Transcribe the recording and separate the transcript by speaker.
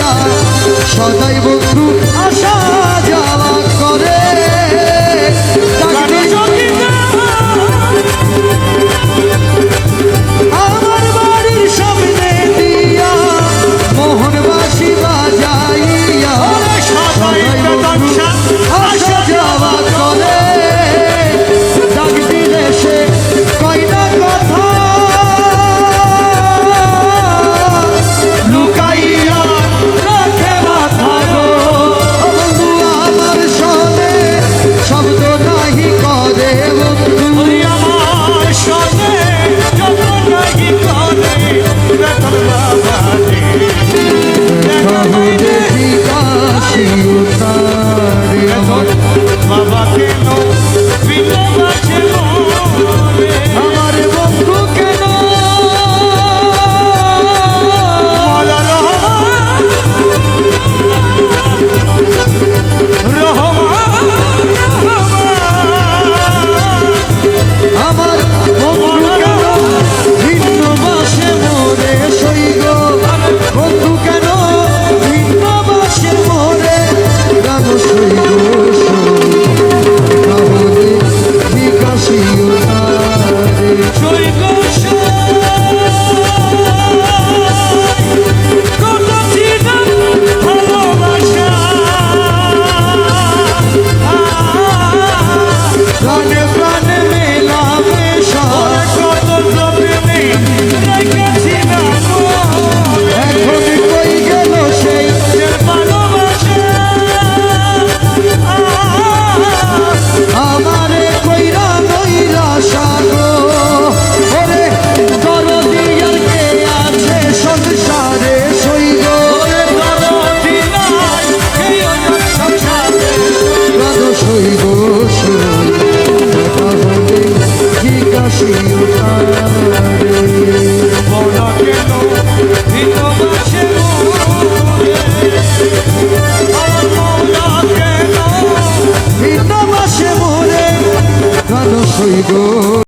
Speaker 1: না সদাই বন্ধু আসা যাওয়া করে আমার বাড়ির সামনে দিয়া মোহনবাসী বাজাইয়া সদাই বন্ধু আসা যাওয়া করে ডাক দিলে সে কয় না কথা লুকাইয়া রাখে মাথা গো বন্ধু আমার সনে শব্দ নাহি করে বন্ধু
Speaker 2: আমার সনে যত নাহি করে
Speaker 1: দেখি কাশি উতারে
Speaker 2: বাবা কেন বিলবাছে
Speaker 1: আমার বন্ধু কেন আমার বন্ধু কেন ভিন্ন বাসে মোরে সইগ বন্ধু কেন ভিন্ন বাসে মোরে গান সইগ তাহলে বিকাশী উতারে
Speaker 2: ভালোবাসা